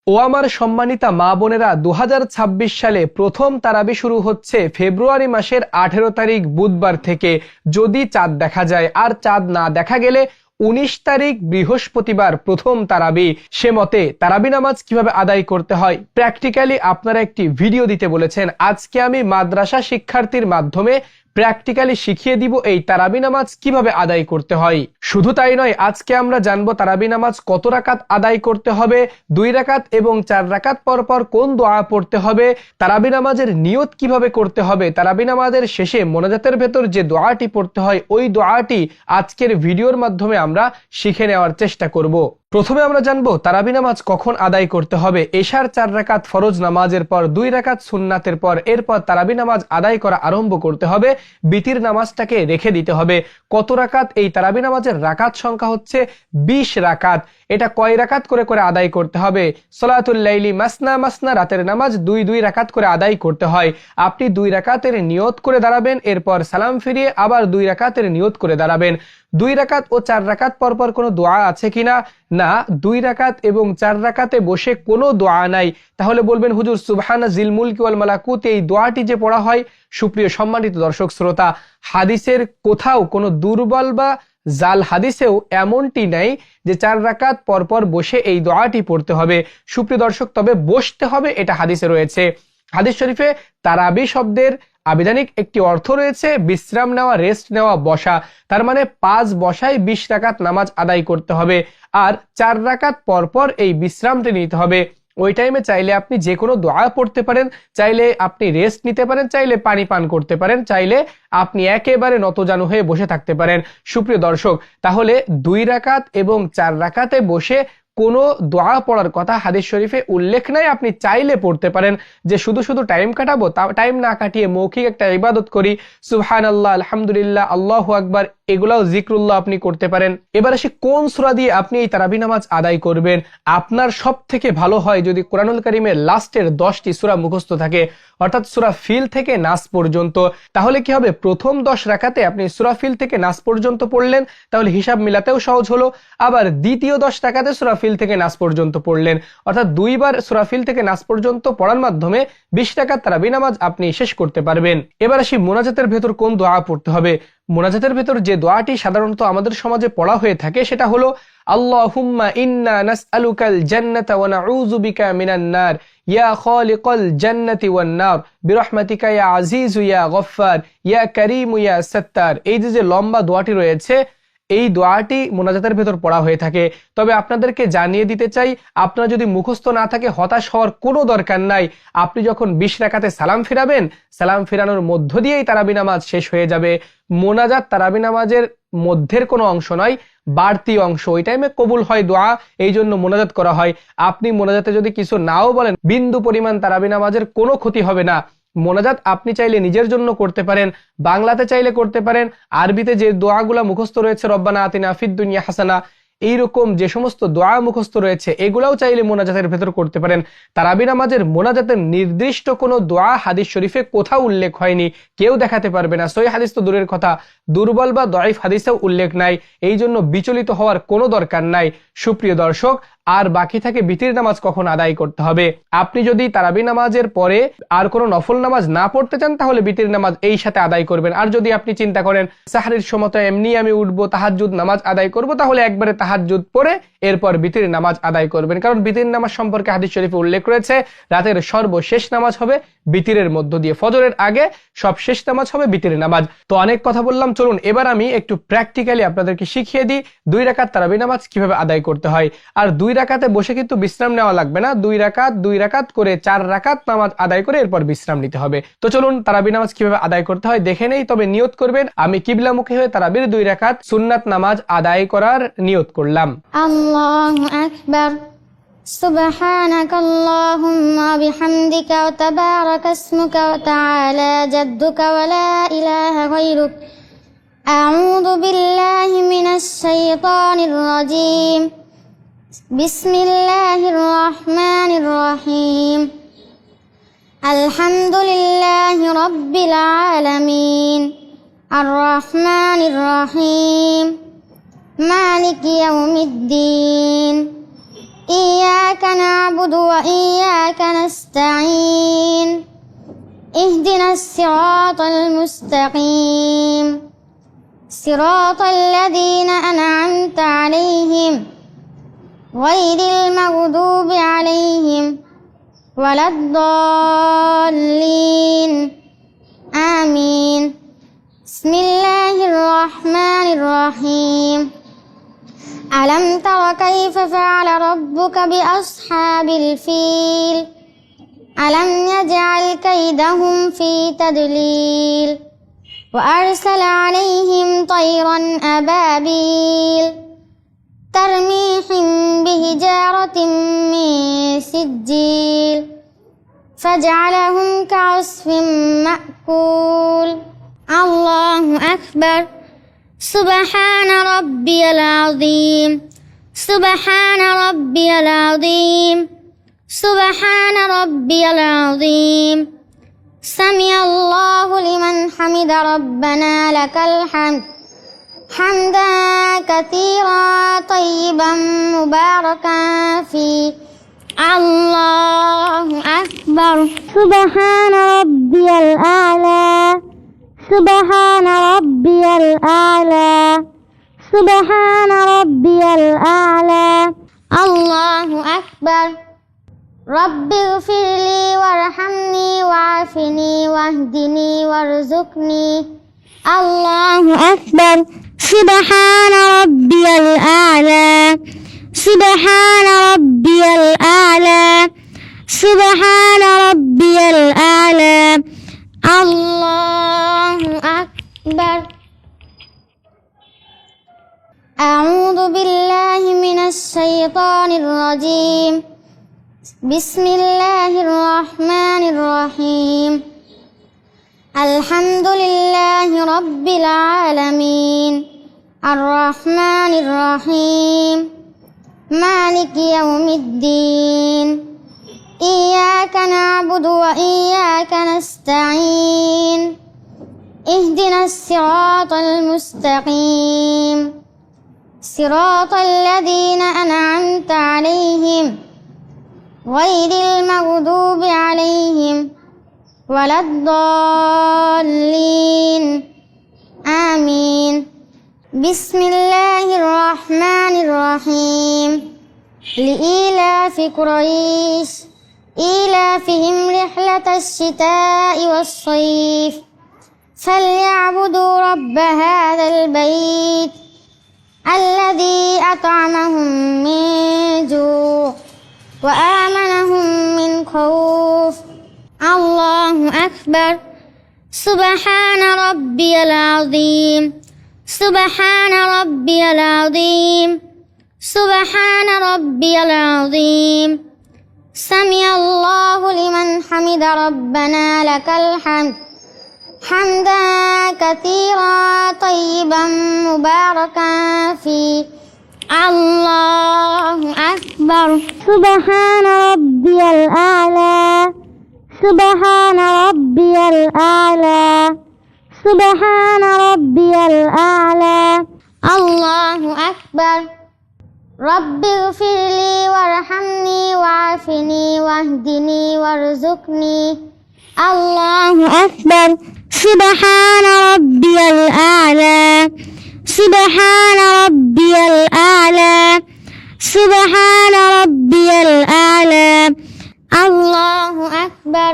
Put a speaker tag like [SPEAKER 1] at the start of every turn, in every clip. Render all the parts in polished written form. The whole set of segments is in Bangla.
[SPEAKER 1] ও আমার সম্মানিতা মা বোনেরা, 2026 সালে প্রথম তারাবি শুরু হচ্ছে ফেব্রুয়ারি মাসের 18 তারিখ বুধবার থেকে। যদি চাঁদ দেখা যায়, আর চাঁদ না দেখা গেলে 19 তারিখ বৃহস্পতিবার প্রথম তারাবি। সে মতে তারাবি নামাজ কিভাবে আদায় করতে হয় প্র্যাকটিক্যালি আপনারা একটি ভিডিও দিতে বলেছেন। আজকে আমি মাদ্রাসা শিক্ষার্থীর মাধ্যমে প্র্যাকটিক্যালি শিখিয়ে দিব এই তারাবি নামাজ কিভাবে আদায় করতে হয়। শুধু তাই নয়, আজকে আমরা জানবো তারাবি নামাজ কত রাকাত আদায় করতে হবে, 2 রাকাত এবং 4 রাকাত পর পর কোন দোয়া পড়তে হবে, তারাবি নামাজের নিয়ত কিভাবে করতে হবে, তারাবি নামাজের শেষে মোনাজাতের ভেতর যে দোয়াটি পড়তে হয় ওই দোয়াটি আজকের ভিডিওর মাধ্যমে আমরা শিখে নেওয়ার চেষ্টা করব। প্রথমে আমরা জানবো তারাবি নামাজ কখন আদায় করতে হবে। এশার 4 রাকাত ফরজ নামাজের পর 2 রাকাত সুন্নাতের পর এরপর তারাবি নামাজ আদায় করা আরম্ভ করতে হবে। বিতির নামাজটাকে রেখে দিতে হবে। কত রাকাত? এই তারাবি নামাজের রাকাত সংখ্যা হচ্ছে 20 রাকাত। এটা কয় রাকাত করে করে আদায় করতে হবে? সলাতুল লাইলি মাসনা মাসনা, রাতের নামাজ 2 রাকাত করে আদায় করতে হয়। আপনি 2 রাকাতের নিয়ত করে দাঁড়াবেন, এরপর সালাম ফিরিয়ে আবার 2 রাকাতের নিয়ত করে দাঁড়াবেন। 2 রাকাত ও 4 রাকাত পর পর কোনো দোয়া আছে কিনা? না, 2 রাকাত এবং 4 রাকাতে বসে কোনো দোয়া নাই। তাহলে বলবেন হুজুর সুবহানা জিল মুলকি ওয়াল মালাকুত, এই দোয়াটি যে পড়া হয়, সুপ্রিয় সম্মানিত দর্শক শ্রোতা, হাদিসের কোথাও কোনো দুর্বল বা জাল হাদিসেও এমনটি নাই যে 4 রাকাত পর পর বসে এই দোয়াটি পড়তে হবে। সুপ্রিয় দর্শক, তবে বসতে হবে এটা হাদিসে রয়েছে। হাদিস শরীফে তারাবি শব্দের আবিধানিক একটি অর্থ রয়েছে বিশ্রাম নেওয়া, রেস্ট নেওয়া, বসা। তার মানে 5 বসায় 20 রাকাত নামাজ আদায় করতে হবে, আর 4 রাকাত পর পর এই বিশ্রামটি নিতে হবে। ওই টাইমে চাইলে আপনি যে কোনো দোয়া পড়তে পারেন, চাইলে আপনি রেস্ট নিতে পারেন, চাইলে পানি পান করতে পারেন, চাইলে আপনি একেবারে নতজানু হয়ে বসে থাকতে পারেন। সুপ্রিয় দর্শক, তাহলে 2 রাকাত এবং 4 রাকাতে বসে কোনো দোয়া পড়ার কথা হাদিস শরীফে উল্লেখ নাই। আপনি চাইলে পড়তে পারেন যে শুধু শুধু টাইম কাটাবো, টাইম না কাটিয়ে মৌখিক একটা ইবাদত করি, সুবহানাল্লাহ, আলহামদুলিল্লাহ, আল্লাহু আকবার, এগুলাও জিক্রুল্লাহ আপনি করতে পারেন। এবার আসি কোন সূরা দিয়ে আপনি এই তারাবি নামাজ আদায় করবেন। আপনার সব থেকে ভালো হয় যদি কোরআনুল কারীমের লাস্টের 10টি সূরা মুখস্থ থাকে, অর্থাৎ সূরা ফিল থেকে নাস পর্যন্ত। তাহলে কি হবে? প্রথম 10 রাকাতে আপনি সূরা ফিল থেকে নাস পর্যন্ত পড়লেন, তাহলে হিসাব মিলাতেও সহজ হলো। আবার দ্বিতীয় 10 রাকাতে সূরা ফিল থেকে নাস পর্যন্ত পড়লেন, অর্থাৎ 2 বার সূরা ফিল থেকে নাস পর্যন্ত পড়ার মাধ্যমে 20 রাকাত তারাবি নামাজ আপনি শেষ করতে পারবেন। এবার আসি মোনাজাতের ভেতর কোন দোয়া পড়তে হবে। মোনাজাতের ভেতর যে দোয়াটি সাধারণত আমাদের সমাজে পড়া হয়ে থাকে সেটা হলো আল্লাহুম্মা ইন্না নাসআলুকাল জান্নাতা ওয়া নাউযু বিকা মিনান নার ইয়া খালিকাল জান্নাতি ওয়ান নার বিরহমাতিকা ইয়া আজিজু ইয়া গফফার ইয়া কারীমু ইয়া সাত্তার। এই যে লম্বা দোয়াটি রয়েছে, এই দোয়াটি মোনাজাতের ভেতর পড়া হয়ে থাকে। তবে আপনাদেরকে জানিয়ে দিতে চাই, আপনার যদি মুখস্থ না থাকে হতাশ হওয়ার কোনো দরকার নাই। আপনি যখন 20 রাকাতে সালাম ফিরাবেন, সালাম ফিরানোর মধ্য দিয়েই তারাবি নামাজ শেষ হয়ে যাবে। মোনাজাত তারাবি নামাজের মধ্যের কোনো অংশ নয়, বাড়তি অংশ। ওই টাইমে কবুল হয় দোয়া, এই জন্য মোনাজাত করা হয়। আপনি মোনাজাতে যদি কিছু নাও বলেন, বিন্দু পরিমাণ তারাবি নামাজের কোনো ক্ষতি হবে না। মোনাজাত আপনি চাইলে নিজের জন্য করতে পারেন, বাংলাতে চাইলে করতে পারেন, আরবিতে যে দোয়াগুলা মুখস্থ রয়েছে রব্বানা আতিনা ফিদ দুনিয়া হাসানা, এইরকম যে সমস্ত দোয়া মুখস্থ রয়েছে এগুলাও চাইলে মোনাজাতের ভেতর করতে পারেন। তারাবি নামাজের মোনাজাতের নির্দিষ্ট কোনো দোয়া হাদিস শরীফে কোথাও উল্লেখ হয়নি, কেউ দেখাতে পারবে না। সহিহ হাদিস তো দূরের কথা, দুর্বল বা দঈফ হাদিসেও উল্লেখ নাই, এই জন্য বিচলিত হওয়ার কোনো দরকার নাই। সুপ্রিয় দর্শক, আর বাকি থাকে বিতির নামাজ কখন আদায় করতে হবে। আপনি যদি তারাবি নামাজের পরে আর কোনো নফল নামাজ না পড়তে চান, তাহলে বিতির নামাজ এই সাথে আদায় করবেন। আর যদি আপনি চিন্তা করেন সাহরির সময় এমনি আমি উঠবো, তাহাজ্জুদ নামাজ আদায় করব, তাহলে একবারে তাহাজ্জুদ পড়ে এরপর বিতির নামাজ আদায় করবেন। কারণ বিতির নামাজ সম্পর্কে হাদিস শরীফে উল্লেখ রয়েছে রাতের সর্বশেষ নামাজ হবে বিতিরের মধ্য দিয়ে, ফজরের আগে সব শেষ নামাজ হবে বিতির নামাজ। তো অনেক কথা বললাম, চলুন এবার আমি একটু প্র্যাকটিক্যালি আপনাদেরকে শিখিয়ে দিই 2 রাকাত তারাবি নামাজ কিভাবে আদায় করতে হয়। আর 2 রাকাতে বসে কিন্তু বিশ্রাম নেওয়া লাগবে না, 2 রাকাত করে 4 রাকাত নামাজ আদায় করে এরপর বিশ্রাম নিতে হবে। তো চলুন তারাবি নামাজ কিভাবে আদায় করতে হয় দেখে নেই। তবে নিয়ত করবেন, আমি কিবলামুখী হয়ে তারাবির 2 রাকাত সুন্নাত নামাজ আদায় করার নিয়ত করলাম।
[SPEAKER 2] আল্লাহু আকবার, সুবহানাকাল্লাহুম্মা বিহামদিকা ওয়া তাবারাকা ইসমুকা ওয়া তাআলা জাদ্দুকা ওয়া লা ইলাহা গায়রুক, আউযু বিল্লাহি মিনাশ শাইতানির রাজীম, বিসমিল্লাহির রহমানির রহিম, আলহামদুলিল্লাহি রাব্বিল আলামিন, আর রহমানির রহিম, মালিকি ইয়াউমিদ্দিন, إياك نعبد وإياك نستعين اهدنا الصراط المستقيم صراط الذين أنعمت عليهم غير المغضوب عليهم ولا الضالين آمين. بسم الله الرحمن الرحيم. ألم تر كيف فعل ربك بأصحاب الفيل ألم يجعل كيدهم في تضليل وأرسل عليهم طيرا أبابيل ترميهم بحجارة من سجيل فجعلهم كعصف مأكول. الله أكبر. سبحان ربي العظيم سبحان ربي العظيم سبحان ربي العظيم. سمع الله لمن حمد ربنا لك الحمد حمدا كثيرا طيبا مباركا فيه. الله أكبر. سبحان ربي الأعلى سبحان ربي الأعلى سبحان ربي الأعلى. الله أكبر. رب اغفر لي وارحمني وعافني واهدني وارزقني. الله أكبر. سبحان ربي الأعلى سبحان ربي الأعلى سبحان ربي الأعلى. الله أكبر. أعوذ بالله من الشيطان الرجيم. بسم الله الرحمن الرحيم. الحمد لله رب العالمين الرحمن الرحيم مالك يوم الدين إياك نعبد وإياك نستعين اهدنا الصراط المستقيم صراط الذين أنعمت عليهم غير المغضوب عليهم ولا الضالين آمين. بسم الله الرحمن الرحيم. لإيلاف قريش إيلافهم رحلة الشتاء والصيف فليعبدوا رب هذا البيت الذي أطعمهم من جوع وآمنهم من خوف. الله أكبر. سبحان ربي العظيم سبحان ربي العظيم سبحان ربي العظيم. سمع الله لمن حمد ربنا لك الحمد حمدا كثيرا طيبا مباركا فيه. الله أكبر. سبحان ربي الأعلى سبحان ربي الأعلى سبحان ربي الأعلى. الله أكبر. رب اغفر لي وارحمني وعافني واهدني وارزقني. الله أكبر. سبحان ربي الأعلى سبحان ربي الأعلى سبحان ربي الأعلى. الله أكبر.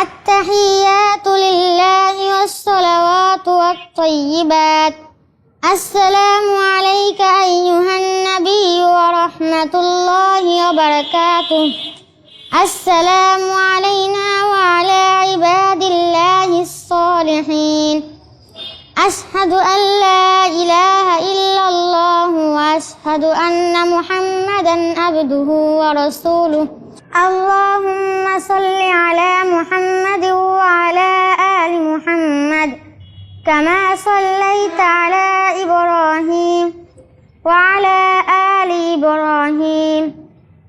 [SPEAKER 2] التحيات لله والصلوات والطيبات. السلام عليك أيها النبي ورحمة الله وبركاته. السلام علينا وعلى عباد الله الصالحين. أشهد أن لا إله إلا الله وأشهد أن محمدا عبده ورسوله. اللهم صل على محمد وعلى آل محمد كما صليت على إبراهيم وعلى آل إبراهيم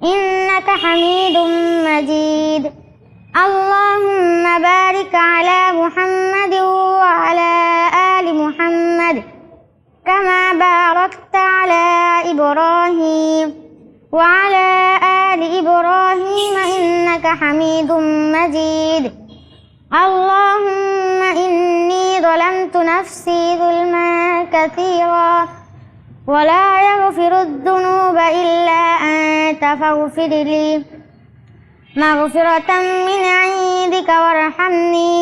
[SPEAKER 2] إنك حميد مجيد. اللهم بارك على محمد وعلى آل محمد كما باركت على إبراهيم وعلى آل إبراهيم إنك حميد مجيد اللهم إني ظلمت نفسي ظلما كثيرا ولا يغفر الذنوب إلا أنت فاغفر لي مغفرة من عندك وارحمني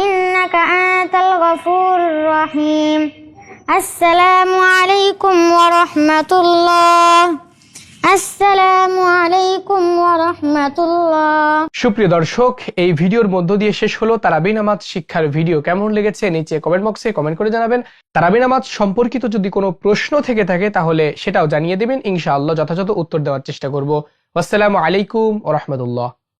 [SPEAKER 2] إنك أنت الغفور الرحيم السلام عليكم ورحمة الله আসসালামু আলাইকুম ওয়া রাহমাতুল্লাহ।
[SPEAKER 1] সুপ্রিয় দর্শক, এই ভিডিওর মধ্য দিয়ে শেষ হলো তারাবি নামাজ শিক্ষার ভিডিও। কেমন লেগেছে নিচে কমেন্ট বক্সে কমেন্ট করে জানাবেন। তারাবি নামাজ সম্পর্কিত যদি কোনো প্রশ্ন থেকে থাকে তাহলে সেটাও জানিয়ে দিবেন, ইনশাআল্লাহ যথাযথ উত্তর দেওয়ার চেষ্টা করব। আসসালামু আলাইকুম ওয়া রাহমাতুল্লাহ।